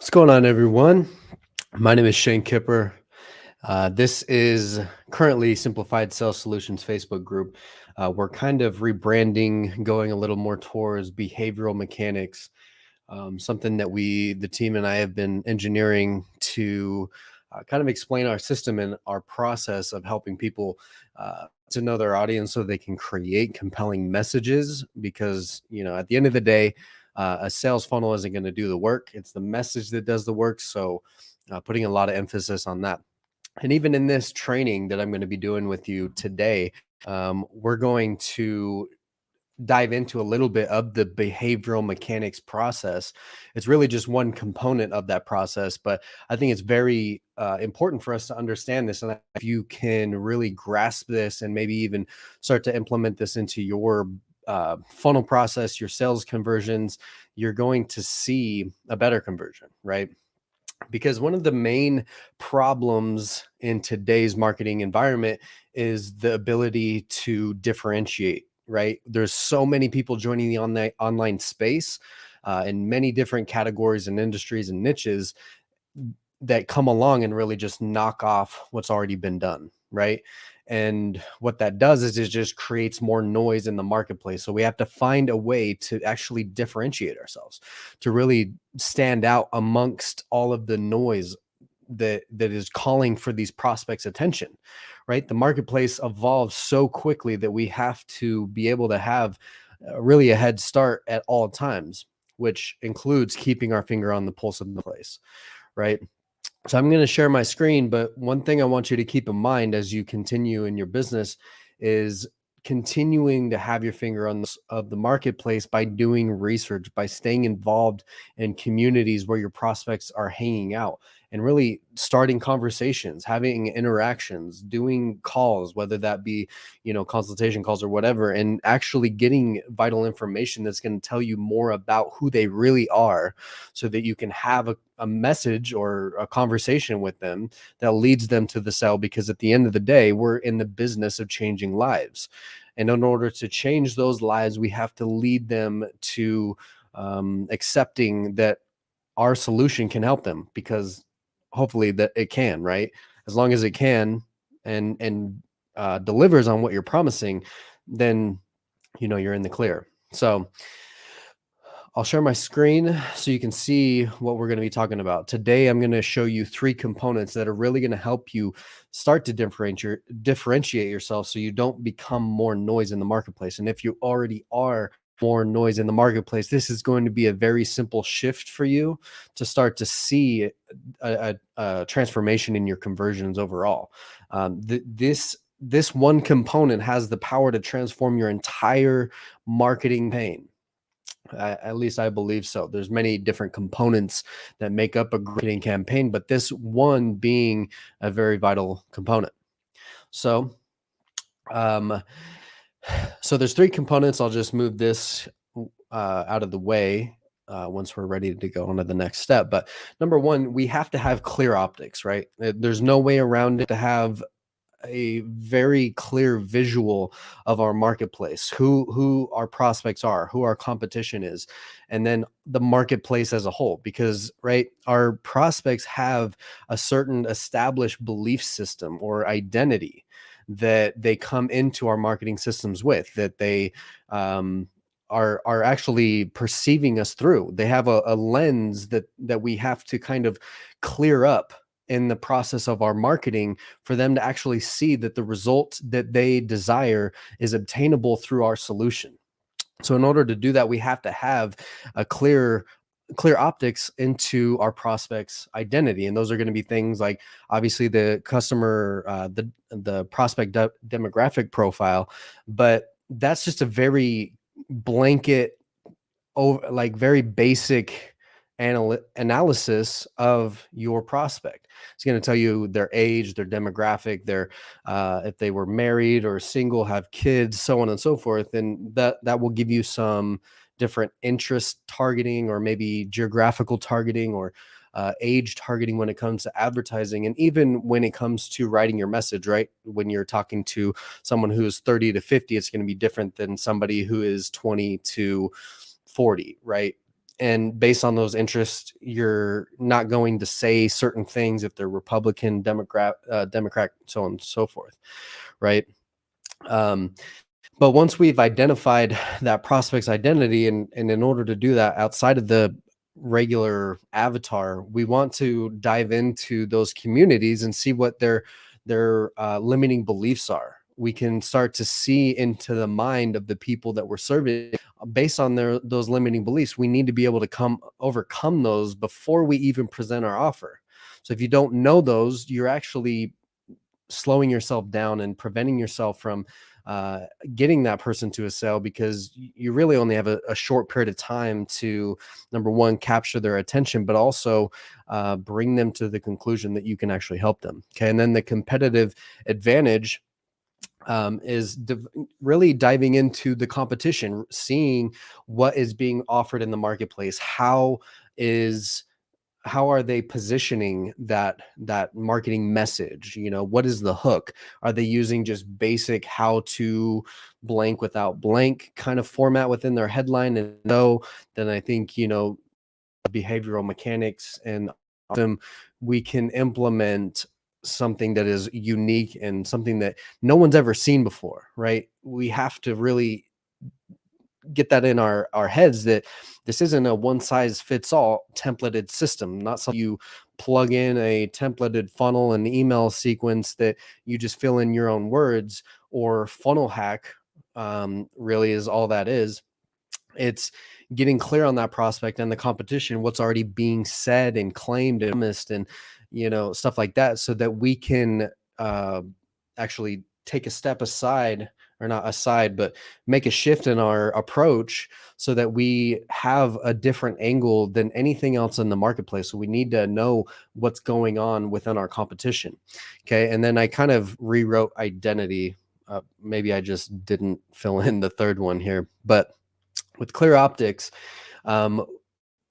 What's going on, everyone? My name is Shane Kipper. This is currently Simplified Sales Solutions Facebook group. We're kind of rebranding, going a little more towards behavioral mechanics, something that the team and I have been engineering to kind of explain our system and our process of helping people to know their audience so they can create compelling messages. Because, at the end of the day, a sales funnel isn't going to do the work. It's the message that does the work. So, putting a lot of emphasis on that. And even in this training that I'm going to be doing with you today, we're going to dive into a little bit of the behavioral mechanics process. It's really just one component of that process, but I think it's very important for us to understand this. And if you can really grasp this and maybe even start to implement this into your funnel process, your sales conversions, you're going to see a better conversion, right? Because one of the main problems in today's marketing environment is the ability to differentiate, right? There's so many people joining the online space in many different categories and industries and niches that come along and really just knock off what's already been done, right? And what that does is it just creates more noise in the marketplace. So we have to find a way to actually differentiate ourselves, to really stand out amongst all of the noise that is calling for these prospects' attention, right? The marketplace evolves so quickly that we have to be able to have really a head start at all times, which includes keeping our finger on the pulse of the place, right? So I'm going to share my screen, but one thing I want you to keep in mind as you continue in your business is continuing to have your finger on the marketplace by doing research, by staying involved in communities where your prospects are hanging out, and really starting conversations, having interactions, doing calls, whether that be, consultation calls or whatever, and actually getting vital information that's going to tell you more about who they really are so that you can have a message or a conversation with them that leads them to the sale. Because at the end of the day, we're in the business of changing lives. And in order to change those lives, we have to lead them to accepting that our solution can help them, because hopefully that it can, right? As long as it can and delivers on what you're promising, then you're in the clear. So I'll share my screen so you can see what we're going to be talking about. Today, I'm going to show you 3 components that are really going to help you start to differentiate yourself so you don't become more noise in the marketplace. And if you already are more noise in the marketplace, this is going to be a very simple shift for you to start to see a transformation in your conversions overall. This one component has the power to transform your entire marketing campaign. At least I believe so. There's many different components that make up a marketing campaign, but this one being a very vital component. So, so there's 3 components. I'll just move this out of the way once we're ready to go on to the next step. But number 1, we have to have clear optics, right? There's no way around it to have a very clear visual of our marketplace, who our prospects are, who our competition is, and then the marketplace as a whole. Because, right, our prospects have a certain established belief system or identity that they come into our marketing systems with, that they are actually perceiving us through. They have a lens that we have to kind of clear up in the process of our marketing for them to actually see that the result that they desire is obtainable through our solution. So in order to do that, we have to have a clear optics into our prospect's identity. And those are going to be things like, obviously, the customer, the prospect demographic profile, but that's just a very blanket, like very basic analysis of your prospect. It's going to tell you their age, their demographic, their if they were married or single, have kids, so on and so forth. And that will give you some different interest targeting, or maybe geographical targeting, or age targeting when it comes to advertising. And even when it comes to writing your message, right? When you're talking to someone who's 30 to 50, it's going to be different than somebody who is 20 to 40, right? and based on those interests, you're not going to say certain things if they're Republican, Democrat, so on and so forth, right? Um, but once we've identified that prospect's identity, and in order to do that outside of the regular avatar, we want to dive into those communities and see what their limiting beliefs are. We can start to see into the mind of the people that we're serving based on those limiting beliefs. We need to be able to overcome those before we even present our offer. So if you don't know those, you're actually slowing yourself down and preventing yourself from uh, getting that person to a sale, because you really only have a short period of time to, number one, capture their attention, but also bring them to the conclusion that you can actually help them. Okay. And then the competitive advantage is really diving into the competition, seeing what is being offered in the marketplace. Is how are they positioning that marketing message? What is the hook? Are they using just basic how to blank without blank kind of format within their headline? And no, then I think, behavioral mechanics and them, we can implement something that is unique and something that no one's ever seen before, right? We have to really get that in our heads, that this isn't a one size fits all templated system, not something you plug in a templated funnel and email sequence that you just fill in your own words, or funnel hack. Really is all that is. It's getting clear on that prospect and the competition, what's already being said and claimed and promised, and stuff like that, so that we can uh, actually take a step aside, or not aside, but make a shift in our approach, so that we have a different angle than anything else in the marketplace. So we need to know what's going on within our competition. Okay. And then I kind of rewrote identity. Maybe I just didn't fill in the third one here, but with clear optics, um,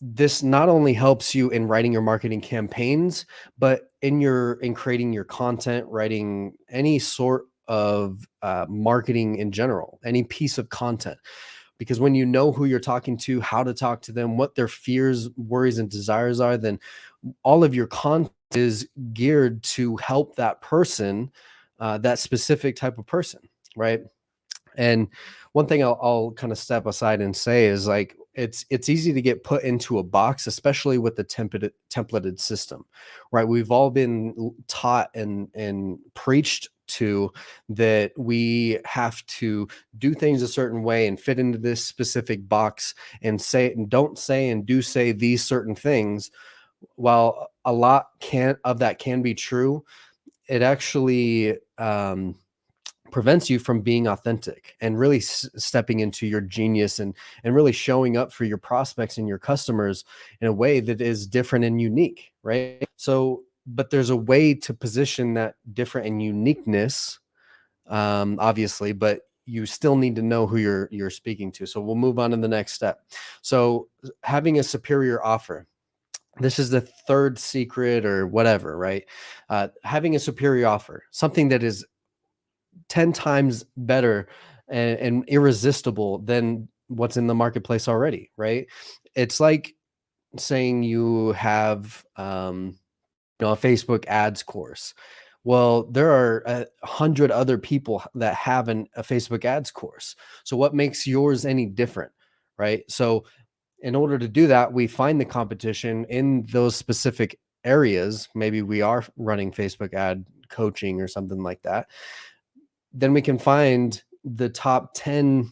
this not only helps you in writing your marketing campaigns, but in creating your content, writing any sort of marketing in general, any piece of content. Because when you know who you're talking to, how to talk to them, what their fears, worries, and desires are, then all of your content is geared to help that person, that specific type of person, right? And one thing I'll kind of step aside and say is, like, it's easy to get put into a box, especially with the templated system, right? We've all been taught and preached to that we have to do things a certain way and fit into this specific box, and say and don't say and do say these certain things. While a lot can of that can be true, it actually prevents you from being authentic and really stepping into your genius, and really showing up for your prospects and your customers in a way that is different and unique, right? So, but there's a way to position that different and uniqueness, obviously, but you still need to know who you're speaking to. So we'll move on to the next step. So having a superior offer, this is the third secret or whatever, right? Having a superior offer, something that is 10 times better and irresistible than what's in the marketplace already, right? It's like saying you have a Facebook ads course. Well, there are 100 other people that have a Facebook ads course. So what makes yours any different, right? So in order to do that, we find the competition in those specific areas. Maybe we are running Facebook ad coaching or something like that. Then we can find the top 10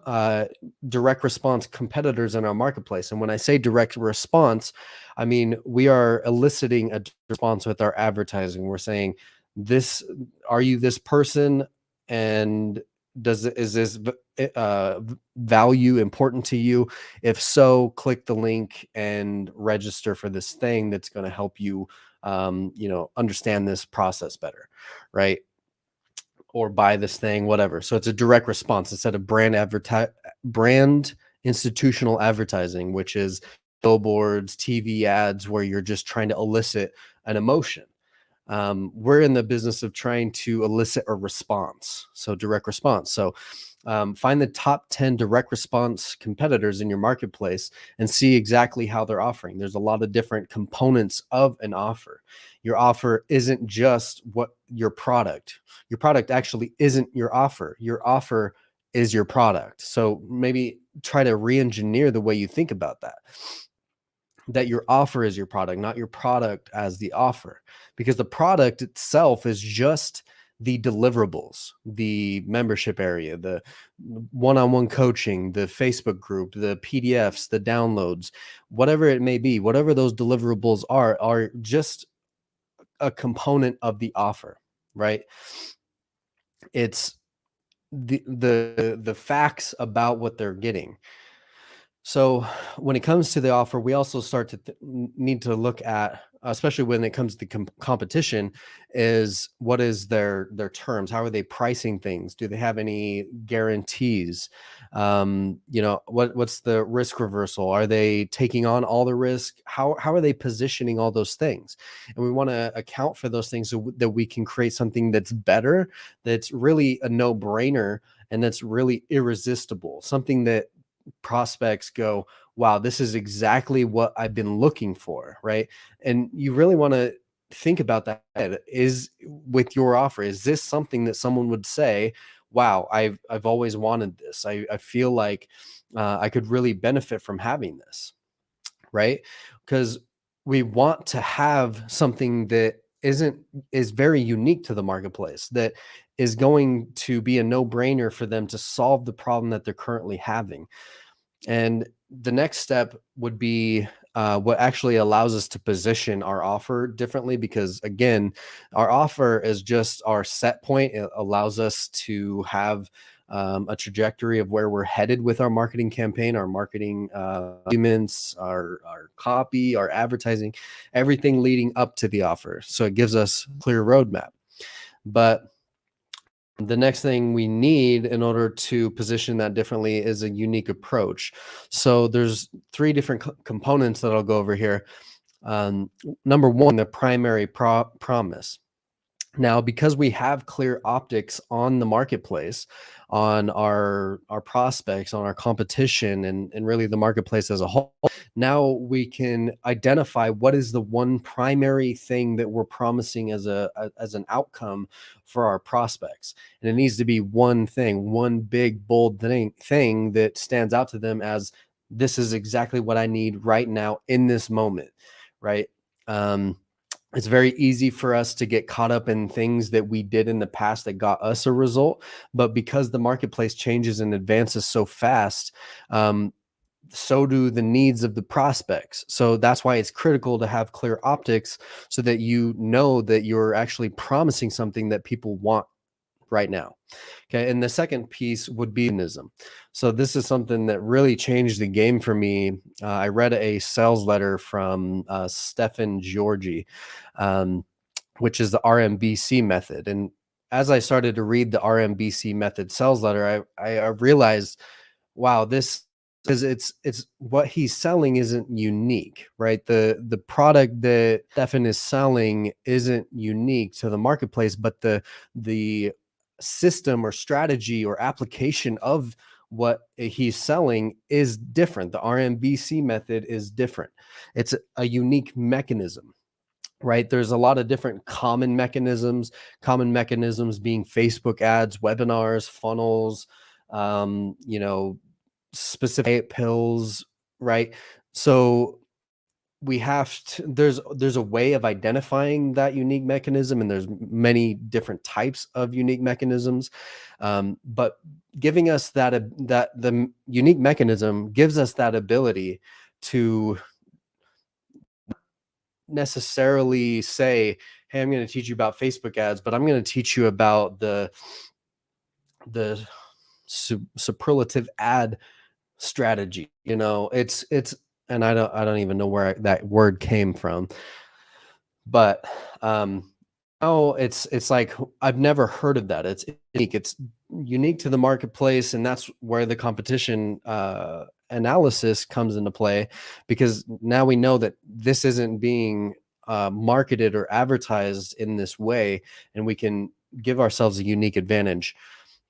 uh, direct response competitors in our marketplace. And when I say direct response, I mean, we are eliciting a response with our advertising. We're saying, this, are you this person? And is this value important to you? If so, click the link and register for this thing that's going to help you, understand this process better, right? Or buy this thing, whatever. So it's a direct response instead of brand institutional advertising, which is billboards, TV ads, where you're just trying to elicit an emotion. We're in the business of trying to elicit a response, so direct response. So find the top 10 direct response competitors in your marketplace and see exactly how they're offering. There's a lot of different components of an offer. Your offer isn't just what your product actually isn't your offer. Your offer is your product. So maybe try to re-engineer the way you think about that your offer is your product, not your product as the offer, because the product itself is just the deliverables, the membership area, the one-on-one coaching, the Facebook group, the PDFs, the downloads, whatever it may be, whatever those deliverables are just a component of the offer, right? It's the facts about what they're getting. So when it comes to the offer, we also start to need to look at, especially when it comes to competition, is what is their terms? How are they pricing things? Do they have any guarantees? What's the risk reversal? Are they taking on all the risk? How are they positioning all those things? And we want to account for those things so that we can create something that's better, that's really a no brainer, and that's really irresistible. Something that prospects go, wow, this is exactly what I've been looking for, right? And you really want to think about that. Is with your offer, is this something that someone would say, wow, I've always wanted this. I feel like I could really benefit from having this, right? Because we want to have something that is very unique to the marketplace, that is going to be a no-brainer for them to solve the problem that they're currently having. And the next step would be what actually allows us to position our offer differently, because again, our offer is just our set point. It allows us to have a trajectory of where we're headed with our marketing campaign, our marketing documents, our copy, our advertising, everything leading up to the offer. So it gives us a clear roadmap. But the next thing we need in order to position that differently is a unique approach. So there's three different components that I'll go over here. Number one, the primary promise. Now, because we have clear optics on the marketplace, on our prospects, on our competition, and really the marketplace as a whole, now we can identify what is the one primary thing that we're promising as as an outcome for our prospects. And it needs to be one thing, one big bold thing that stands out to them as, this is exactly what I need right now in this moment, right? It's very easy for us to get caught up in things that we did in the past that got us a result. But because the marketplace changes and advances so fast, so do the needs of the prospects. So that's why it's critical to have clear optics, so that you know that you're actually promising something that people want right now. Okay. And the second piece would be mechanism. So this is something that really changed the game for me. I read a sales letter from Stephen Georgi, um, which is the RMBC method. And as I started to read the RMBC method sales letter, I realized, wow, this, because it's what he's selling isn't unique, right? The product that Stefan is selling isn't unique to the marketplace, but the system or strategy or application of what he's selling is different. The RMBC method is different. It's a unique mechanism, right? There's a lot of different common mechanisms being Facebook ads, webinars, funnels, you know, specific pills, right? So we have to, there's a way of identifying that unique mechanism, and there's many different types of unique mechanisms, but giving us that the unique mechanism gives us that ability to necessarily say, hey, I'm going to teach you about Facebook ads, but I'm going to teach you about the superlative ad strategy. You know, it's and I don't even know where that word came from, but oh, it's like, I've never heard of that. It's unique. It's unique to the marketplace, and that's where the competition analysis comes into play, because now we know that this isn't being marketed or advertised in this way, and we can give ourselves a unique advantage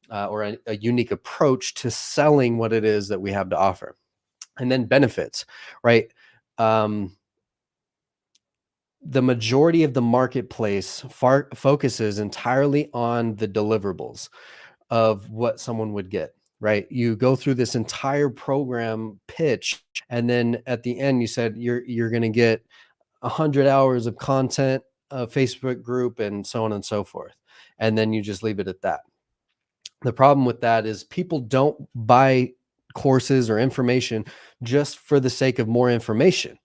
or a unique approach to selling what it is that we have to offer. And then benefits, right? Um, the majority of the marketplace focuses entirely on the deliverables of what someone would get, right? You go through this entire program pitch, and then at the end, you said you're going to get 100 hours of content, a Facebook group, and so on and so forth, and then you just leave it at that. The problem with that is people don't buy courses or information just for the sake of more information,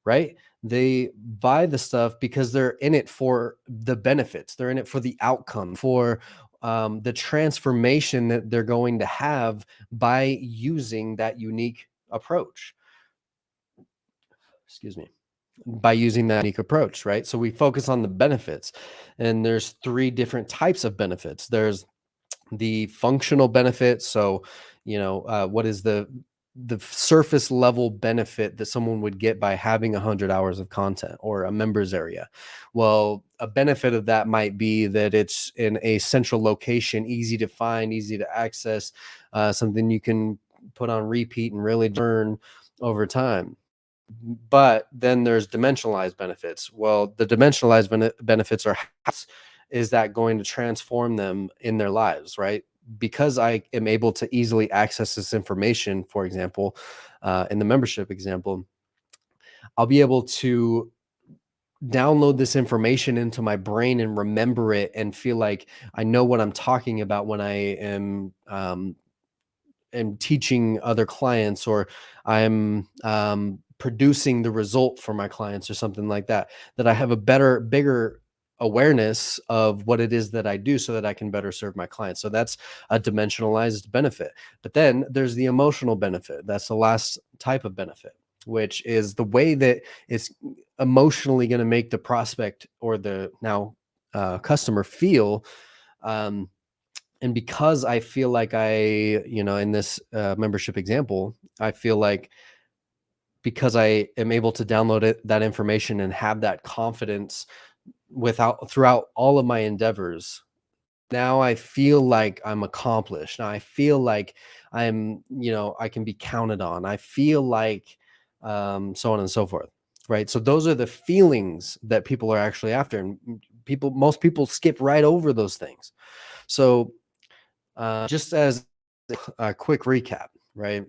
right? They buy the stuff because they're in it for the benefits. They're in it for the outcome, for the transformation that they're going to have by using that unique approach. Excuse me. By using that unique approach, right? So we focus on the benefits, and there's three different types of benefits. There's the functional benefit. So, what is the surface level benefit that someone would get by having 100 hours of content or a members area? Well, a benefit of that might be that it's in a central location, easy to find, easy to access, something you can put on repeat and really learn over time. But then there's dimensionalized benefits. Well, the dimensionalized benefits are, how is that going to transform them in their lives, right? Because I am able to easily access this information, for example, in the membership example, I'll be able to download this information into my brain and remember it and feel like I know what I'm talking about when I am teaching other clients, or I'm producing the result for my clients or something like that, that I have a bigger awareness of what it is that I do so that I can better serve my clients. So that's a dimensionalized benefit. But then there's the emotional benefit. That's the last type of benefit, which is the way that it's emotionally going to make the prospect or the now customer feel. And because I feel like in this membership example, I feel like because I am able to download that information and have that confidence throughout all of my endeavors, now I feel like I'm accomplished. Now I feel like I can be counted on. I feel like so on and so forth. Right. So those are the feelings that people are actually after. And most people skip right over those things. So just as a quick recap, right?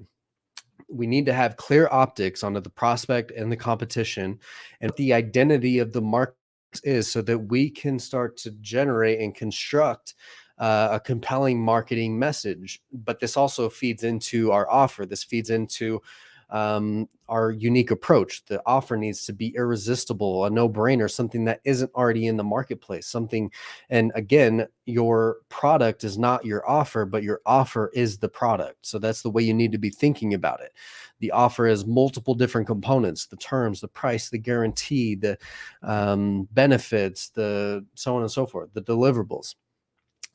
We need to have clear optics onto the prospect and the competition and what the identity of the market is, so that we can start to generate and construct a compelling marketing message. But this also feeds into our offer. This feeds into our unique approach. The offer needs to be irresistible, a no-brainer, something that isn't already in the marketplace, something. And again, your product is not your offer, but your offer is the product. So that's the way you need to be thinking about it. The offer is multiple different components: the terms, the price, the guarantee, the benefits, the so on and so forth, the deliverables.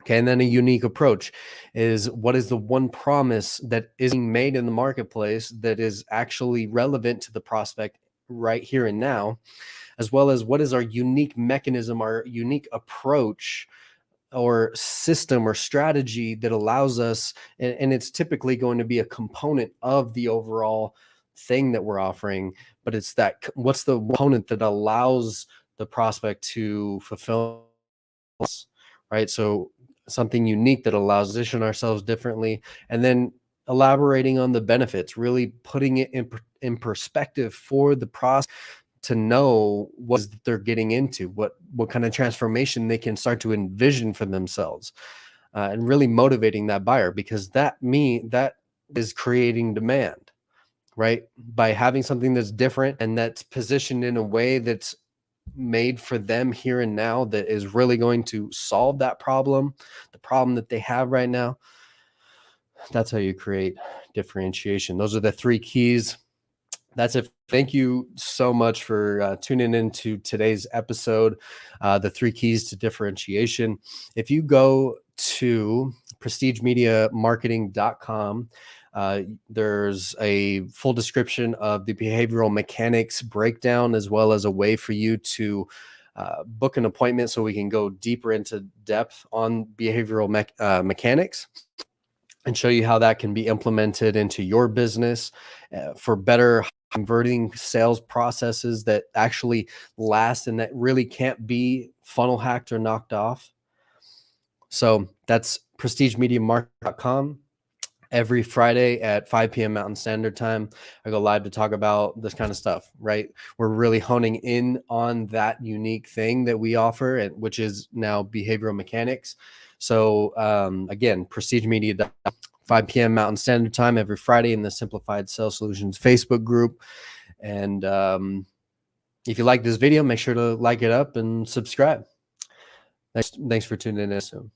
Okay, and then a unique approach is, what is the one promise that is being made in the marketplace that is actually relevant to the prospect right here and now, as well as what is our unique mechanism, our unique approach or system or strategy that allows us, and it's typically going to be a component of the overall thing that we're offering, but it's that what's the component that allows the prospect to fulfill, right? So something unique that allows us to position ourselves differently, and then elaborating on the benefits, really putting it in perspective for the process to know what they're getting into, what kind of transformation they can start to envision for themselves, and really motivating that buyer, because that is creating demand, right? By having something that's different and that's positioned in a way that's made for them here and now, that is really going to solve that problem, the problem that they have right now. That's how you create differentiation. Those are the three keys. That's it. Thank you so much for tuning into today's episode, the three keys to differentiation. If you go to prestigemediamarketing.com, There's a full description of the behavioral mechanics breakdown, as well as a way for you to book an appointment so we can go deeper into depth on behavioral mechanics and show you how that can be implemented into your business for better converting sales processes that actually last and that really can't be funnel hacked or knocked off. So that's prestigemediamarket.com. Every Friday at 5 p.m. Mountain Standard Time, I go live to talk about this kind of stuff, right? We're really honing in on that unique thing that we offer, and which is now behavioral mechanics. So again, Prestige Media, 5 p.m. Mountain Standard Time every Friday in the Simplified Sales Solutions Facebook group. And if you like this video, make sure to like it up and subscribe. Thanks for tuning in.